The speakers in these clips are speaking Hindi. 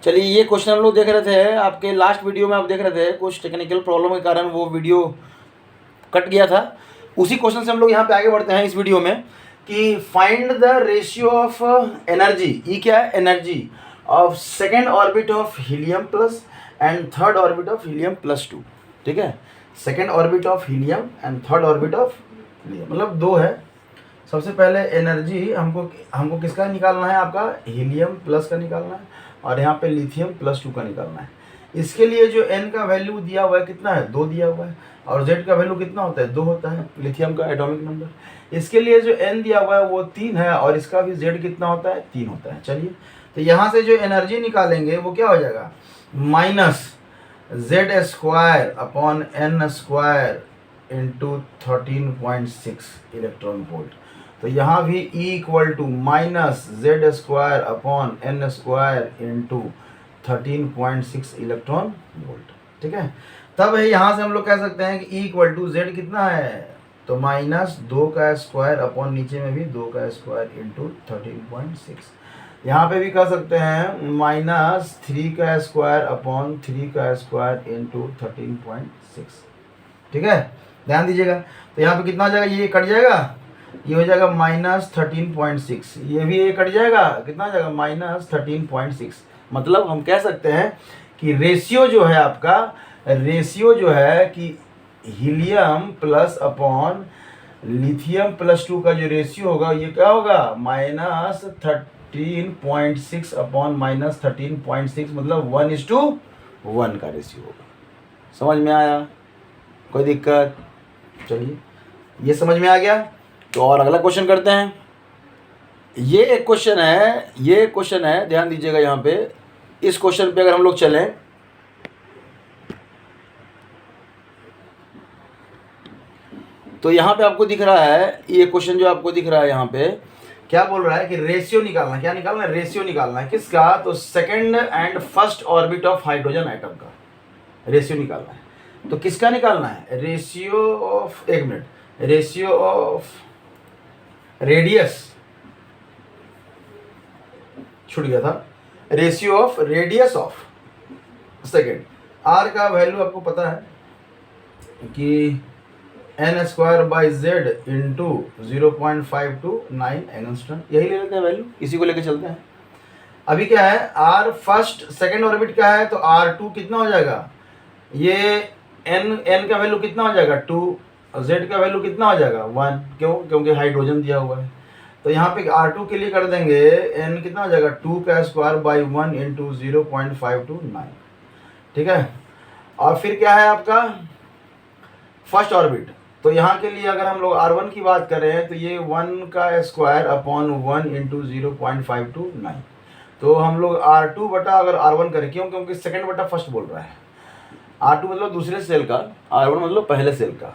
चलिए, ये क्वेश्चन हम लोग देख रहे थे आपके लास्ट वीडियो में, आप देख रहे थे कुछ टेक्निकल प्रॉब्लम के कारण वो वीडियो कट गया था। उसी क्वेश्चन से हम लोग यहाँ पे आगे बढ़ते हैं इस वीडियो में कि find the ratio of energy, E क्या है, energy of second orbit of helium plus and third orbit of helium plus 2। ठीक है, second orbit of helium and third orbit of helium, मतलब दो है। सबसे पहले एनर्जी हमको किसका निकालना है, आपका हीलियम प्लस का निकालना है, और यहाँ पे लिथियम प्लस 2 का निकालना है। इसके लिए जो n का वैल्यू दिया हुआ है कितना है, 2 दिया हुआ है, और z का वैल्यू कितना होता है, 2 होता है, लिथियम का एटॉमिक नंबर। इसके लिए जो n दिया हुआ है वो 3 है, और इसका भी z कितना होता है, 3 होता है। चलिए, तो यहाँ से जो एनर्जी निकालेंगे वो क्या हो जाएगा, minus z² upon n² into 13.6 electron volt. तो यहाँ भी E equal to minus z² upon n² into 13.6 electron volt. ठीक है, तब है यहाँ से हम लोग कह सकते हैं कि E इक्वल टू z कितना है, तो माइनस 2 का स्क्वायर अपॉन नीचे में भी 2 का स्क्वायर इंटू 13.6। यहाँ पे भी कह सकते हैं माइनस 3 का स्क्वायर अपॉन 3 का स्क्वायर इंटू 13.6। ठीक है, ध्यान दीजिएगा। तो यहाँ पे कितना हो जाएगा, ये कट जाएगा, ये हो जाएगा माइनस 13.6, ये भी ये कट जाएगा, कितना हो जाएगा, माइनस 13.6। मतलब हम कह सकते हैं कि रेशियो जो है आपका, रेशियो जो है कि helium plus upon lithium plus 2 का जो रेशियो होगा ये क्या होगा, माइनस 13.6 अपॉन माइनस 13.6, मतलब 1:1 का रेशियो होगा। समझ में आया, कोई दिक्कत? चलिए, ये समझ में आ गया। तो और अगला क्वेश्चन करते हैं। ये एक क्वेश्चन है, ये क्वेश्चन है, ध्यान दीजिएगा यहाँ पे। इस क्वेश्चन पे अगर हम लोग चलें तो यहाँ पे आपको दिख रहा है, ये क्वेश्चन जो आपको दिख रहा है यहाँ पे क्या बोल रहा है कि रेशियो निकालना, क्या निकालना है, रेशियो निकालना है किसका, तो second and first orbit of hydrogen atom का रेशियो निकालना है। तो किसका निकालना है, रेशियो ऑफ, एक मिनट, रेशियो ऑफ रेडियस, छूट गया था, ratio of radius of second. R का वैल्यू आपको पता है कि n² z इंटू 0.529 एंगस्ट्रॉन, यही ले लेते हैं वैल्यू, इसी को लेके चलते हैं। अभी क्या है, आर फर्स्ट सेकेंड ऑर्बिट का है, तो R2 कितना हो जाएगा, ये n का वैल्यू कितना हो जाएगा 2, z का वैल्यू कितना हो जाएगा 1, क्यों, क्योंकि हाइड्रोजन दिया हुआ है। तो यहाँ पे R2 के लिए कर देंगे, n कितना हो जाएगा 2 का स्क्वायर बाई 1 इंटू 0.529। ठीक है, और फिर क्या है आपका फर्स्ट ऑर्बिट। तो यहाँ के लिए अगर हम लोग R1 की बात करें तो ये 1 का स्क्वायर अपॉन 1 इंटू 0.529। तो हम लोग R2 बटा अगर R1 करें, क्यों, क्योंकि सेकेंड बटा फर्स्ट बोल रहा है। R2 मतलब दूसरे सेल का, R1 मतलब पहले सेल का।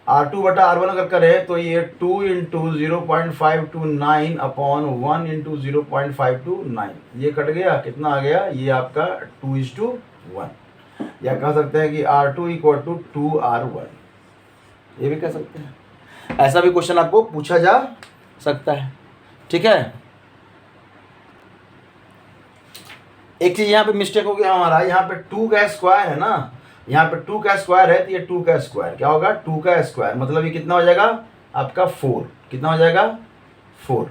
R2 बटा R1 अगर करें तो ये 2 इंटू 0.529 अपॉन 1 इंटू 0.529, ये कट गया, कितना आ गया, ये आपका 2:1, या कह सकते हैं कि R2 इक्वल टू 2R1, ये भी कह सकते हैं। ऐसा भी क्वेश्चन आपको पूछा जा सकता है। ठीक है, एक चीज यहाँ पे मिस्टेक हो गया हमारा, यहाँ पे 2 का स्क्वायर है ना, यहाँ पे 2 का स्क्वायर है, तो ये 2 का स्क्वायर क्या होगा, 2 का स्क्वायर मतलब ये कितना हो जाएगा आपका 4, कितना हो जाएगा 4,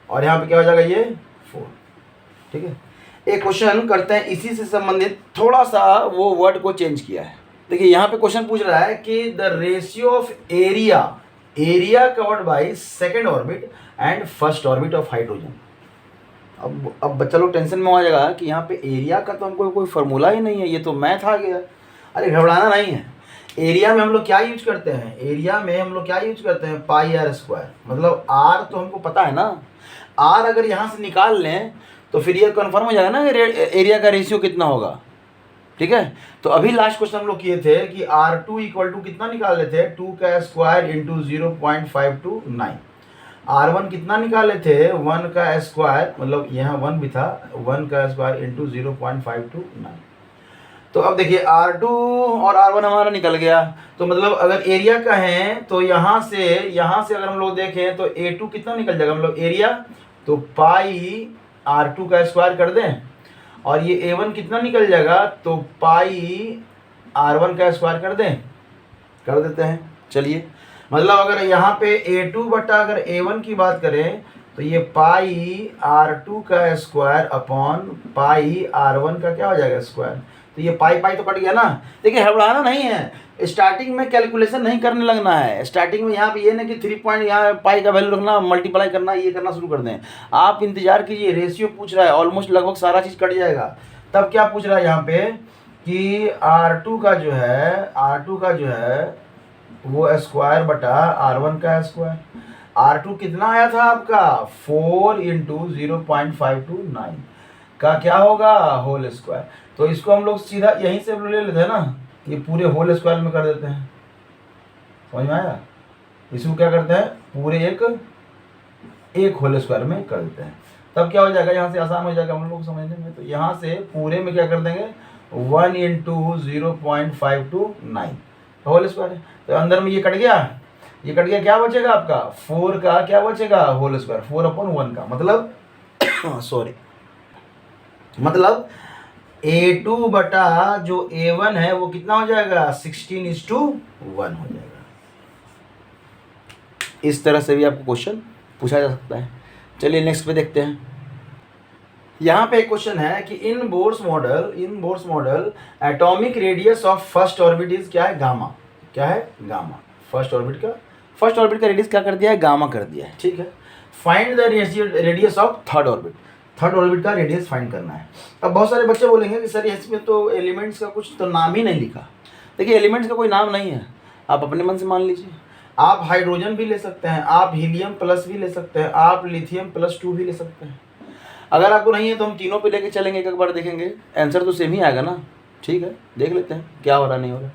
और यहाँ पे क्या हो जाएगा ये 4। ठीक है, एक क्वेश्चन करते हैं इसी से संबंधित, थोड़ा सा वो वर्ड को चेंज किया है। देखिए यहाँ पे क्वेश्चन पूछ रहा है कि the ratio of area, area covered by second orbit and first orbit of hydrogen. अब बच्चा लोग टेंशन में आ जाएगा कि यहाँ पे एरिया का तो हमको कोई फार्मूला ही नहीं है, ये तो मैथ आ गया। अरे घबराना नहीं है, एरिया में हम लोग क्या यूज करते हैं, एरिया में हम लोग क्या यूज करते हैं, πr², मतलब r तो हमको पता है ना, r अगर यहाँ से निकाल लें तो फिर ये कन्फर्म हो जाएगा ना एरिया का रेशियो कितना होगा। ठीक है, तो अभी लास्ट क्वेश्चन हम लोग किए थे कि R2 इक्वल टू कितना निकाल लेते हैं, 2 का स्क्वायर इंटू 0.529, R1 कितना निकाले थे, 1 का स्क्वायर, मतलब यहाँ 1 भी था, 1 का स्क्वायर इंटू 0.529। तो अब देखिए R2 और R1 हमारा निकल गया, तो मतलब अगर एरिया का है तो यहाँ से अगर हम लोग देखें तो A2 कितना निकल जाएगा, मतलब एरिया, तो पाई R2 का स्क्वायर कर दें, और ये A1 कितना निकल जाएगा, तो पाई R1 का स्क्वायर कर दें, कर देते हैं। चलिए, मतलब अगर यहाँ पे A2 बटा अगर A1 की बात करें तो ये पाई R2 का स्क्वायर अपॉन पाई R1 का क्या हो जाएगा स्क्वायर। तो ये पाई पाई तो कट गया ना। देखिए घबराना नहीं है, स्टार्टिंग में कैलकुलेशन नहीं करने लगना है। स्टार्टिंग में यहाँ पे ये ना कि 3 पॉइंट यहाँ पाई का वैल्यू रखना, मल्टीप्लाई करना, ये करना शुरू कर दें। आप इंतजार कीजिए, रेशियो पूछ रहा है, ऑलमोस्ट लगभग सारा चीज़ कट जाएगा। तब क्या पूछ रहा है यहाँ पे कि R2 का जो है वो स्क्वायर बटा R1 का स्क्वायर। R2 कितना आया था आपका 4 इंटू 0.529 का क्या होगा होल स्क्वायर। तो इसको हम लोग सीधा यहीं से ले लेते हैं ना, ये पूरे होल स्क्वायर में कर देते हैं। समझ में आया? इसको क्या करते हैं पूरे एक होल स्क्वायर में कर देते हैं। तब क्या हो जाएगा, यहाँ से आसान हो जाएगा हम लोग समझने में। तो यहाँ से पूरे में क्या कर देंगे 1 इंटू 0.529 होल स्क्वायर है। तो अंदर में ये कट गया, क्या बचेगा आपका 4 का क्या बचेगा होल स्क्वायर, 4/1 का मतलब सॉरी, मतलब A2 बटा जो A1 है वो कितना हो जाएगा 16:1 हो जाएगा। इस तरह से भी आपको क्वेश्चन पूछा जा सकता है। चलिए नेक्स्ट पे देखते हैं। यहाँ पे एक क्वेश्चन है कि in Bohr's model atomic radius of first orbit is क्या है, गामा। क्या है, गामा। फर्स्ट ऑर्बिट का रेडियस क्या कर दिया है, गामा कर दिया है। ठीक है, find the radius of third orbit का रेडियस फाइंड करना है। अब बहुत सारे बच्चे बोलेंगे कि सर इसमें तो एलिमेंट्स का कुछ तो नाम ही नहीं लिखा। देखिए एलिमेंट्स का कोई नाम नहीं है, आप अपने मन से मान लीजिए। आप हाइड्रोजन भी ले सकते हैं, आप हीलियम प्लस भी ले सकते हैं, आप लिथियम +2 भी ले सकते हैं। अगर आपको नहीं है तो हम तीनों पे लेके चलेंगे, एक बार देखेंगे, आंसर तो सेम ही आएगा ना। ठीक है, देख लेते हैं क्या हो रहा नहीं हो रहा।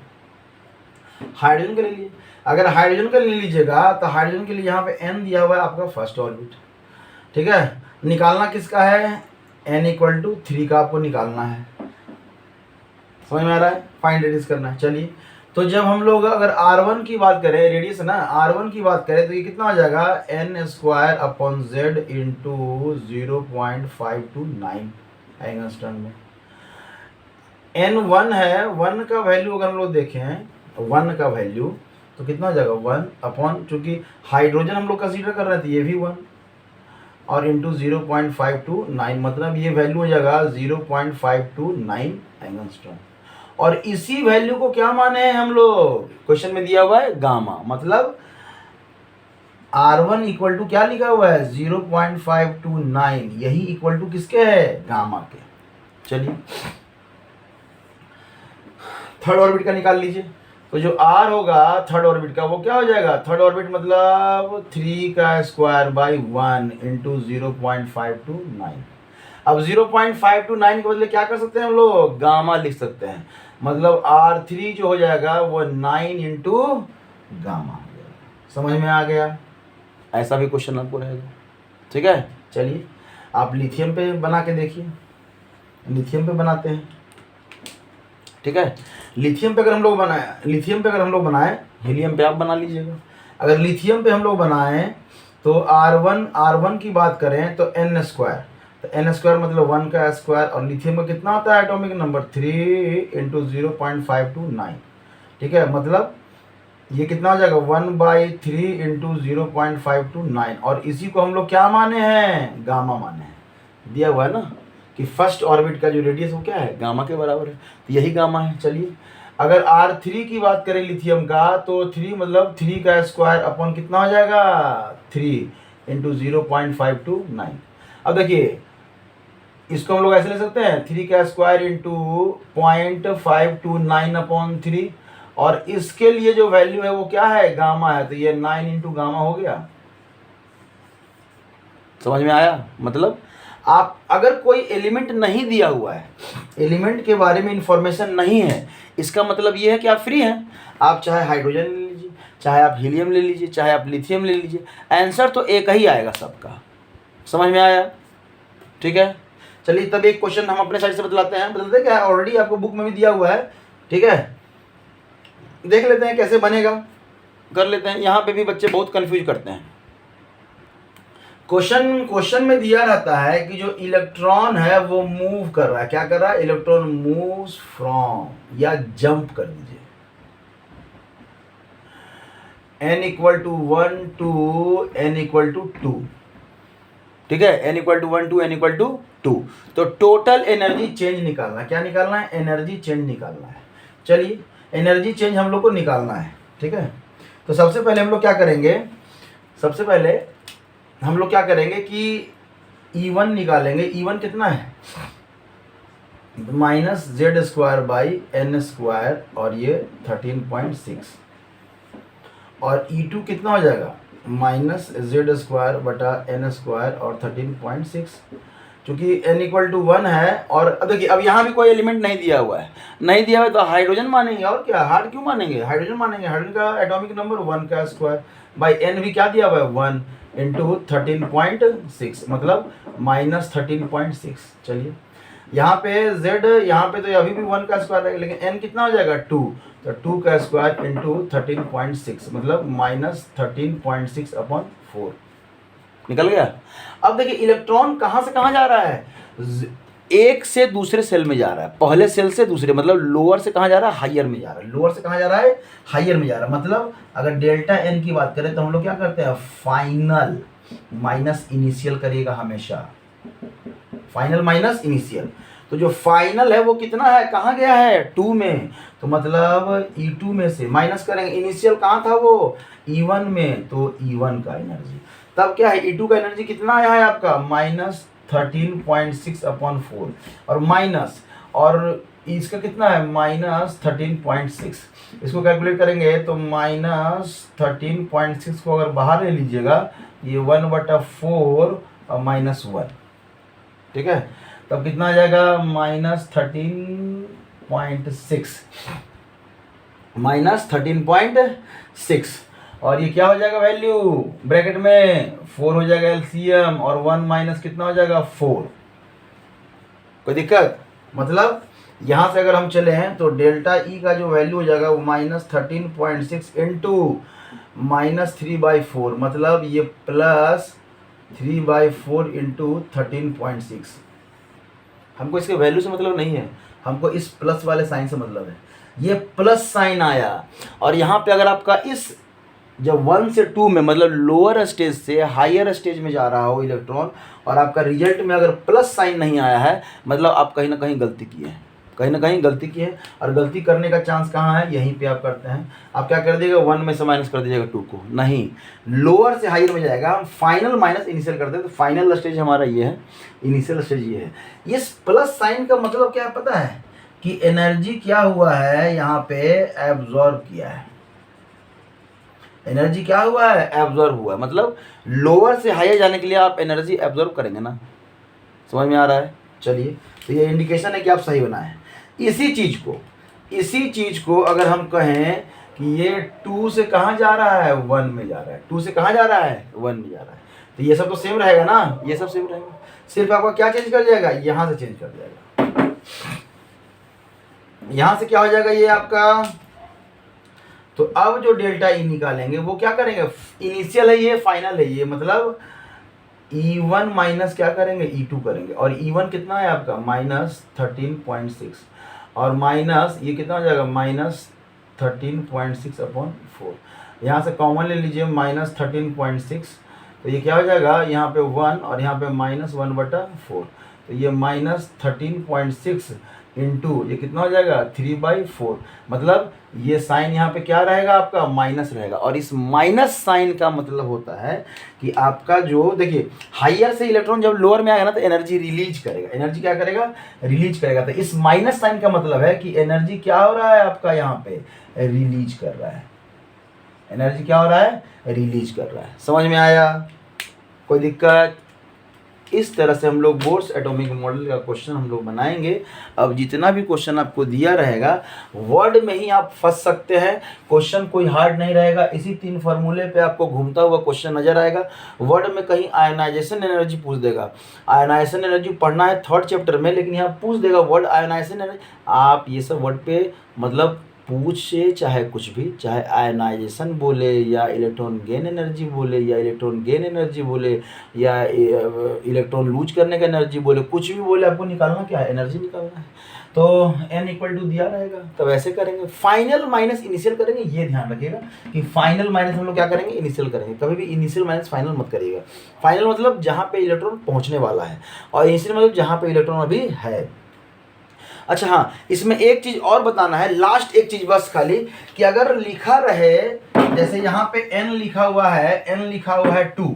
हाइड्रोजन का ले लीजिए, अगर हाइड्रोजन का ले लीजिएगा तो हाइड्रोजन के लिए यहाँ पे n दिया हुआ है आपका फर्स्ट ऑर्बिट। ठीक है, निकालना किसका है, n = 3 का आपको निकालना है। समझ में आ रहा है, फाइंड रेडियस करना है। चलिए, तो जब हम लोग अगर R1 की बात करें, रेडियस ना R1 की बात करें तो ये कितना हो जाएगा n² इंटू 0.529 एंगस्ट्रॉम में। n1 है, 1 का वैल्यू अगर हम लोग देखें 1 का वैल्यू तो कितना हो जाएगा 1 चूँकि हाइड्रोजन हम लोग कंसीडर कर रहे थे, ये भी 1 और इंटू 0.529 मतलब ये वैल्यू हो जाएगा 0.529 एंगस्ट्रॉम। और इसी वैल्यू को क्या माने हैं हम लोग, क्वेश्चन में दिया हुआ है गामा, मतलब R1 = क्या लिखा हुआ है 0.529, यही इक्वल टू किसके है, गामा के। चलिए थर्ड ऑर्बिट का निकाल लीजिए। तो जो R होगा थर्ड ऑर्बिट का वो क्या हो जाएगा, थर्ड ऑर्बिट मतलब 3 का स्क्वायर बाई 1 इंटू 0.529। अब 0.529 के बदले क्या कर सकते हैं हम लोग, गामा लिख सकते हैं। मतलब R3 जो हो जाएगा वो 9 इंटू गामा हो जाएगा। समझ में आ गया, ऐसा भी क्वेश्चन आपको रहेगा। ठीक है, चलिए आप लिथियम पे बना के देखिए, लिथियम पे बनाते हैं। ठीक है, लिथियम पे अगर हम लोग बनाए, हीलियम पे आप बना लीजिएगा। अगर लिथियम पे हम लोग बनाएं तो R1 की बात करें तो n², तो n² मतलब 1 का स्क्वायर, और लिथियम का कितना होता है एटॉमिक नंबर 3 इंटू 0.529। ठीक है, मतलब ये कितना हो जाएगा 1/3 इंटू 0.529, और इसी को हम लोग क्या माने हैं, गामा माने हैं। दिया हुआ है ना कि फर्स्ट ऑर्बिट का जो रेडियस वो क्या है, गामा के बराबर है, तो यही गामा है। चलिए अगर R3 की बात करें लिथियम का तो 3 मतलब 3 का स्क्वायर अपॉन कितना हो जाएगा 3 इंटू 0.529। अब देखिए इसको हम लोग ऐसे ले सकते हैं 3 का स्क्वायर इंटू 0.529/3, और इसके लिए जो वैल्यू है वो क्या है, गामा है, तो ये 9 इंटू गामा हो गया। समझ में आया, मतलब आप अगर कोई एलिमेंट नहीं दिया हुआ है, एलिमेंट के बारे में इंफॉर्मेशन नहीं है, इसका मतलब ये है कि आप फ्री हैं। आप चाहे हाइड्रोजन ले लीजिए, चाहे आप हीलियम ले लीजिए, चाहे आप लिथियम ले लीजिए, आंसर तो एक ही आएगा सबका। समझ में आया, ठीक है। चलिए तब एक क्वेश्चन हम अपने साइड से बदलते क्या है, ऑलरेडी आपको बुक में भी दिया हुआ है। ठीक है, देख लेते हैं कैसे बनेगा, कर लेते हैं। यहाँ पे भी बच्चे बहुत कंफ्यूज करते हैं। क्वेश्चन में दिया रहता है कि जो इलेक्ट्रॉन है वो मूव कर रहा है, क्या कर रहा है, इलेक्ट्रॉन मूव्स फ्रॉम, या जंप कर दीजिए, n equal to 1 to n equal to 2, ठीक है, n equal to 1 to n equal to 2। तो टोटल एनर्जी चेंज निकालना है, क्या निकालना है, एनर्जी चेंज निकालना है। चलिए एनर्जी चेंज हम लोग को निकालना है, ठीक है। तो सबसे पहले हम लोग क्या करेंगे, सबसे पहले हम लोग क्या करेंगे कि E1 निकालेंगे। E1 कितना है, minus Z square by N square, और ये 13.6, और E2 कितना हो जाएगा, माइनस जेड स्क्वायर बटा एन स्क्वायर और 13.6। चूँकि n इक्वल टू 1 है, और अब देखिए अब यहाँ भी कोई एलिमेंट नहीं दिया हुआ है, नहीं दिया हुआ है तो हाइड्रोजन मानेंगे, और क्या हार्ड क्यों मानेंगे, हाइड्रोजन मानेंगे। हाइड्रोजन का एटॉमिक नंबर 1 का स्क्वायर बाई n भी क्या दिया हुआ है 1 इंटू 13.6, मतलब माइनस 13.6। चलिए यहाँ पे z, यहाँ पे तो अभी भी 1 का स्क्वायर है, लेकिन n कितना हो जाएगा 2, तो 2 का स्क्वायर इंटू 13.6, मतलब माइनस 13.6 अपॉन 4 निकल गया। अब देखिए इलेक्ट्रॉन कहाँ से कहाँ जा रहा है, एक से दूसरे सेल में जा रहा है, पहले सेल से दूसरे, मतलब लोअर से कहाँ जा रहा है, हाइयर में जा रहा है, लोअर से कहाँ जा रहा है, हाइयर में जा रहा है। मतलब अगर डेल्टा एन की बात करें तो हम लोग क्या करते हैं, फाइनल माइनस इनिशियल करिएगा हमेशा, फाइनल माइनस इनिशियल। तो जो फाइनल है वो कितना है, कहाँ गया है, 2 में, तो मतलब E2 में से माइनस करेंगे, इनिशियल कहाँ था वो, E1 में, तो E1 का एनर्जी तब क्या है, E2 का एनर्जी कितना आया है आपका, माइनस 13.6 अपॉन 4, और माइनस, और इसका कितना है, माइनस 13.6। इसको कैलकुलेट करेंगे तो माइनस 13.6 को अगर बाहर ले लीजिएगा, ये 1/4 और माइनस 1, ठीक है, तब कितना आ जाएगा, माइनस 13.6, माइनस 13.6, और ये क्या हो जाएगा वैल्यू, ब्रैकेट में 4 हो जाएगा एलसीएम, और 1 माइनस कितना हो जाएगा 4। कोई दिक्कत, मतलब यहाँ से अगर हम चले हैं तो डेल्टा ई का जो वैल्यू हो जाएगा वो माइनस 13.6 इंटू माइनस 3/4, मतलब ये प्लस 3/4 इंटू 13.6। हमको इसके वैल्यू से मतलब नहीं है, हमको इस प्लस वाले साइन से मतलब है। ये प्लस साइन आया, और यहाँ पे अगर आपका इस जब 1 से 2 में, मतलब लोअर स्टेज से हायर स्टेज में जा रहा हो इलेक्ट्रॉन, और आपका रिजल्ट में अगर प्लस साइन नहीं आया है, मतलब आप कहीं ना कहीं गलती किए हैं, कहीं ना कहीं गलती की है। और गलती करने का चांस कहाँ है, यहीं पे आप करते हैं। आप क्या कर दीजिएगा, 1 में से माइनस कर दीजिएगा 2 को, नहीं, लोअर से हायर में जाएगा। हम फाइनल माइनस इनिशियल करते हैं, तो फाइनल स्टेज हमारा ये है, इनिशियल स्टेज ये है। इस प्लस साइन का मतलब क्या है पता है, कि एनर्जी क्या हुआ है यहाँ पे, एब्जॉर्ब किया है, एनर्जी क्या हुआ है, एब्जॉर्ब हुआ है। मतलब लोअर से हायर जाने के लिए आप एनर्जी एब्जॉर्ब करेंगे ना, समझ में आ रहा है। चलिए, तो ये इंडिकेशन है कि आप सही बनाए। इसी चीज़ को अगर हम कहें कि ये 2 से कहाँ जा रहा है, 1 में जा रहा है, 2 से कहाँ जा रहा है, 1 में जा रहा है, तो ये सब तो सेम रहेगा ना, ये सब सेम रहेगा, सिर्फ आपका क्या चेंज कर जाएगा, यहाँ से चेंज कर जाएगा, यहाँ से क्या हो जाएगा ये आपका। तो अब जो डेल्टा ई निकालेंगे वो क्या करेंगे, इनिशियल है ये, फाइनल है ये, मतलब E1 माइनस क्या करेंगे, E2 करेंगे, और E1 कितना है आपका, माइनस 13.6, और माइनस ये कितना हो जाएगा, माइनस 13.6 अपॉन 4। यहाँ से कॉमन ले लीजिए, माइनस 13.6, तो ये क्या हो जाएगा, यहाँ पे 1 और यहाँ पे माइनस 1/4, तो ये माइनस 13.6 इंटू ये कितना हो जाएगा, 3/4, मतलब ये साइन यहाँ पे क्या रहेगा आपका, माइनस रहेगा। और इस माइनस साइन का मतलब होता है कि आपका जो, देखिए हायर से इलेक्ट्रॉन जब लोअर में आएगा ना, तो एनर्जी रिलीज करेगा, एनर्जी क्या करेगा, रिलीज करेगा। तो इस माइनस साइन का मतलब है कि एनर्जी क्या हो रहा है आपका, यहाँ पे रिलीज कर रहा है, एनर्जी क्या हो रहा है, रिलीज कर रहा है। समझ में आया, कोई दिक्कत। इस तरह से हम लोग बोर्स एटॉमिक मॉडल का क्वेश्चन हम लोग बनाएंगे। अब जितना भी क्वेश्चन आपको दिया रहेगा, वर्ड में ही आप फंस सकते हैं, क्वेश्चन कोई हार्ड नहीं रहेगा। इसी 3 फार्मूले पे आपको घूमता हुआ क्वेश्चन नजर आएगा। वर्ड में कहीं आयनाइजेशन एनर्जी पूछ देगा, आयनाइजेशन एनर्जी पढ़ना है 3rd चैप्टर में, लेकिन यहाँ पूछ देगा वर्ड आयनाइजेशन एनर्जी। आप ये सब वर्ड पे मतलब पूछे चाहे कुछ भी, चाहे आयनाइजेशन बोले या इलेक्ट्रॉन गेन एनर्जी बोले या इलेक्ट्रॉन गेन एनर्जी बोले या इलेक्ट्रॉन लूज करने का एनर्जी बोले, कुछ भी बोले, आपको निकालना क्या है, एनर्जी निकालना है। तो n इक्वल टू दिया रहेगा, तब ऐसे करेंगे, फाइनल माइनस इनिशियल करेंगे। ये ध्यान रखिएगा कि फाइनल माइनस हम लोग क्या करेंगे, इनिशियल करेंगे। कभी भी इनिशियल माइनस फाइनल मत करिएगा। फाइनल मतलब जहाँ पे इलेक्ट्रॉन पहुँचने वाला है, और इनिशियल मतलब जहाँ पे इलेक्ट्रॉन अभी है। अच्छा हाँ, इसमें एक चीज़ और बताना है, लास्ट एक चीज़ बस खाली, कि अगर लिखा रहे, जैसे यहाँ पे n लिखा हुआ है, n लिखा हुआ है 2,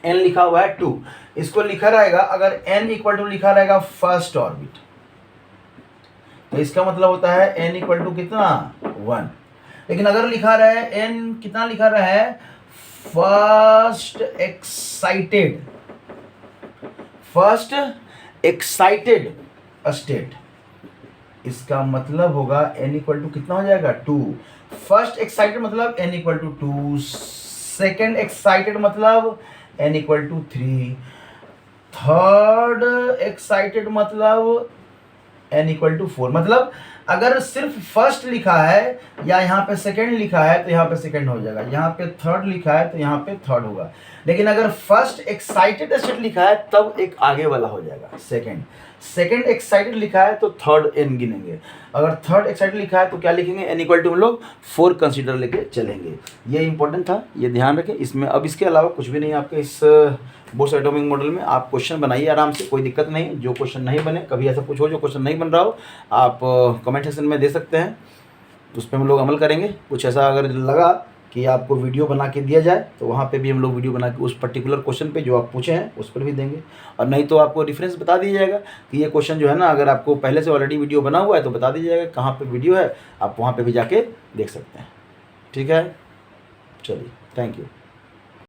n लिखा हुआ है 2, इसको लिखा रहेगा, अगर n इक्वल टू लिखा रहेगा फर्स्ट ऑर्बिट, तो इसका मतलब होता है n इक्वल टू कितना, 1। लेकिन अगर लिखा रहा है n कितना लिखा रहा है, फर्स्ट एक्साइटेड स्टेट, इसका मतलब होगा n इक्वल टू कितना हो जाएगा, 2। फर्स्ट एक्साइटेड मतलब n equal to 2, second excited मतलब n equal to 3, third excited मतलब n इक्वल टू 4। मतलब अगर सिर्फ फर्स्ट लिखा है या यहाँ पे सेकेंड लिखा है तो यहाँ पे सेकेंड हो जाएगा, यहाँ पे थर्ड लिखा है तो यहाँ पे थर्ड होगा। लेकिन अगर फर्स्ट एक्साइटेड स्टेट लिखा है तब एक आगे वाला हो जाएगा सेकेंड एक्साइटेड लिखा है तो थर्ड n गिनेंगे, अगर थर्ड एक्साइटेड लिखा है तो क्या लिखेंगे, n इक्वल टू हम लोग 4 कंसीडर लेके चलेंगे। ये इंपॉर्टेंट था, ये ध्यान रखें इसमें। अब इसके अलावा कुछ भी नहीं आपके इस बोर्स एटॉमिक मॉडल में। आप क्वेश्चन बनाइए आराम से, कोई दिक्कत नहीं। जो क्वेश्चन नहीं बने, कभी ऐसा कुछ हो जो क्वेश्चन नहीं बन रहा हो, आप कमेंट सेक्शन में दे सकते हैं, तो उस पर हम लोग अमल करेंगे। कुछ ऐसा अगर लगा कि आपको वीडियो बना के दिया जाए तो वहाँ पे भी हम लोग वीडियो बना के उस पर्टिकुलर क्वेश्चन पे जो आप पूछे हैं उस पर भी देंगे। और नहीं तो आपको रेफरेंस बता दिया जाएगा कि ये क्वेश्चन जो है ना, अगर आपको पहले से ऑलरेडी वीडियो बना हुआ है तो बता दिया जाएगा कहाँ पे वीडियो है, आप वहाँ पे भी जाके देख सकते हैं। ठीक है, चलिए, थैंक यू।